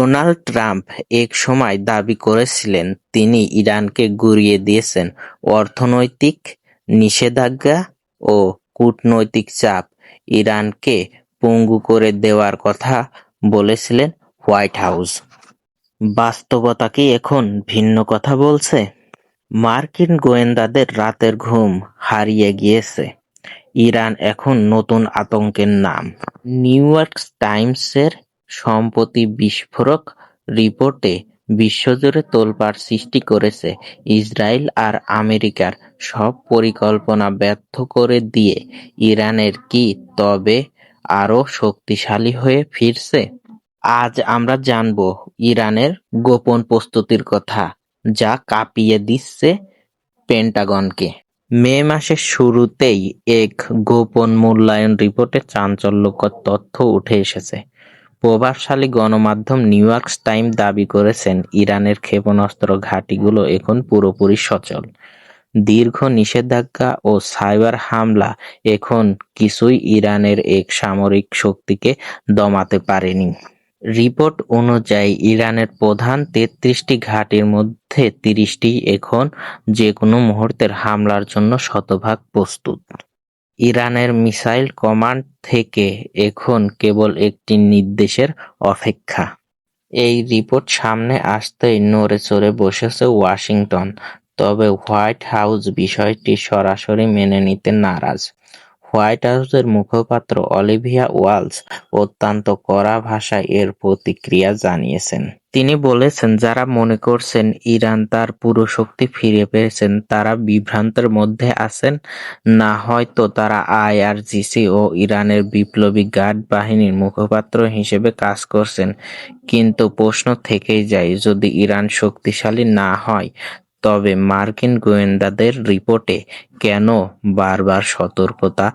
Donald Trump একসময় দাবি করেছিলেন তিনি ইরানকে গুঁড়িয়ে দিয়েছেন অর্থনৈতিক নিষেধাজ্ঞা ও কূটনৈতিক চাপ ইরানকে পঙ্গু করে দেওয়ার কথা বলেছিলেন হোয়াইট হাউস। বাস্তবতা কি এখন ভিন্ন কথা বলছে? মার্কিন গোয়েন্দাদের রাতের ঘুম হারিয়ে গিয়েছে। ইরান এখন নতুন আতঙ্কের নাম। নিউ ইয়র্ক টাইমসের সম্প্রতি বিস্ফোরক রিপোর্টে বিশ্বজুড়ে তোলপাড় সৃষ্টি করেছে। ইসরায়েল আর আমেরিকার সব পরিকল্পনা ব্যর্থ করে দিয়ে ইরানের কি তবে আরও শক্তিশালী হয়ে ফিরছে? আজ আমরা জানব ইরানের গোপন প্রস্তুতির কথা, যা কাঁপিয়ে দিচ্ছে পেন্টাগনকে। মে মাসের শুরুতেই এক গোপন মূল্যায়ন রিপোর্টে চাঞ্চল্যকর তথ্য উঠে এসেছে। প্রভাবশালী গণমাধ্যম নিউ ইয়র্ক টাইমস দাবি করেছেন ইরানের ক্ষেপণাস্ত্র ঘাঁটিগুলো এখন পুরোপুরি সচল। দীর্ঘ নিষেধাজ্ঞা ও সাইবার হামলা এখন কিছুই ইরানের এক সামরিক শক্তিকে দমাতে পারেনি। রিপোর্ট অনুযায়ী ইরানের প্রধান ৩৩টি ঘাঁটির মধ্যে ৩০টি এখন যে কোনো মুহূর্তের হামলার জন্য শতভাগ প্রস্তুত। ইরানের মিসাইল কমান্ড থেকে এখন কেবল একটি নির্দেশের অপেক্ষা। এই রিপোর্ট সামনে আসতেই নড়ে চড়ে বসেছে ওয়াশিংটন, তবে হোয়াইট হাউস বিষয়টি সরাসরি মেনে নিতে নারাজ। হোয়াইট হাউসের মুখপাত্র অলিভিয়া ওয়ালস অত্যন্ত কড়া ভাষায় এর প্রতিক্রিয়া জানিয়েছেন। তিনি বলেছেন, যারা মনে করছেন ইরান তার পুরো শক্তি ফিরে পেয়েছেন তারা বিভ্রান্তের মধ্যে আছেন, না হয়তো তারা আইআরজিসি ও ইরানের বিপ্লবী গার্ড বাহিনীর মুখপাত্র হিসেবে কাজ করছেন। কিন্তু প্রশ্ন থেকেই যায়, যদি ইরান শক্তিশালী না হয় তবে মার্কিন গোয়েন্দাদের রিপোর্টে কেন বারবার সতর্কতা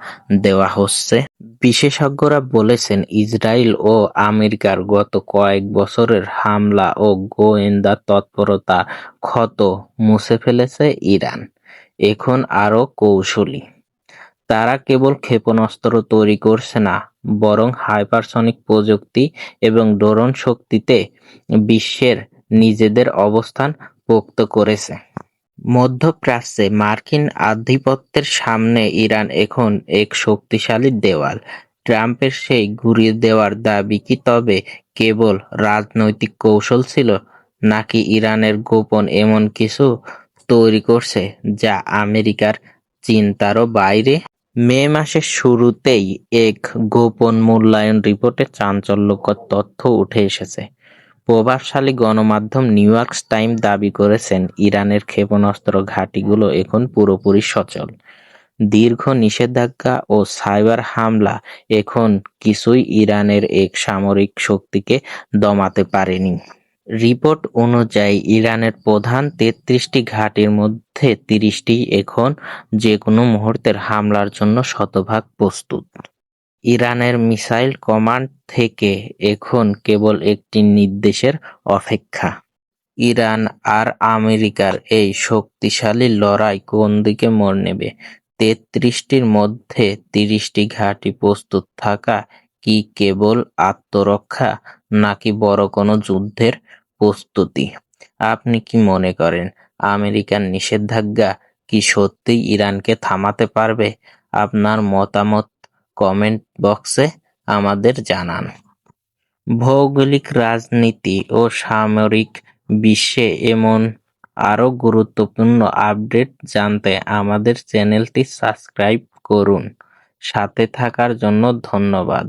দেওয়া হচ্ছে? বিশেষজ্ঞরা বলছেন, ইসরায়েল ও আমেরিকার গত কয়েক বছরের হামলা ও গোয়েন্দা তৎপরতা ক্ষত মুছে ফেলেছে ইরান। এখন আরও কৌশলী। তারা কেবল ক্ষেপণাস্ত্র তৈরি করছে না, বরং হাইপারসনিক প্রযুক্তি এবং ড্রোন শক্তিতে বিশ্বের নিজেদের অবস্থান পোক্ত করেছে। মধ্যপ্রাচ্যে মার্কিন আধিপত্যের সামনে ইরান এখন এক শক্তিশালী দেওয়াল। ট্রাম্পের সেই ঘুরিয়ে দেওয়ার দাবি কি তবে কেবল রাজনৈতিক কৌশল ছিল, নাকি ইরানের গোপন এমন কিছু তৈরি করছে যা আমেরিকার চিন্তারও বাইরে? মে মাসের শুরুতেই এক গোপন মূল্যায়ন রিপোর্টে চাঞ্চল্যকর তথ্য উঠে এসেছে। প্রভাবশালী গণমাধ্যম নিউ ইয়র্ক টাইমস দাবি করেছেন ইরানের ক্ষেপণাস্ত্র ঘাঁটিগুলো এখন পুরোপুরি সচল। দীর্ঘ নিষেধাজ্ঞা ও সাইবার হামলা এখন কিছুই ইরানের এক সামরিক শক্তিকে দমাতে পারেনি। রিপোর্ট অনুযায়ী ইরানের প্রধান ৩৩টি ঘাঁটির মধ্যে ৩০টি এখন যে কোনো মুহূর্তের হামলার জন্য শতভাগ প্রস্তুত। ইরানের মিসাইল কমান্ড থেকে এখন কেবল একটি নির্দেশের অপেক্ষা। ইরান আর আমেরিকার এই শক্তিশালী লড়াই কোন দিকে মোড় নেবে? ৩৩টির মধ্যে ৩০টি ঘাঁটি প্রস্তুত থাকা কি কেবল আত্মরক্ষা, নাকি বড় কোনো যুদ্ধের প্রস্তুতি? আপনি কি মনে করেন, আমেরিকার নিষেধাজ্ঞা কি সত্যিই ইরানকে থামাতে পারবে? আপনার মতামত কমেন্ট বক্সে আমাদের জানান। ভৌগোলিক, রাজনীতি ও সামরিক বিশ্বে এমন আরও গুরুত্বপূর্ণ আপডেট জানতে আমাদের চ্যানেলটি সাবস্ক্রাইব করুন। সাথে থাকার জন্য ধন্যবাদ।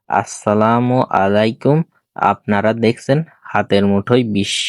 আসসালামু আলাইকুম। আপনারা দেখছেন হাতের মুঠোয় বিশ্ব।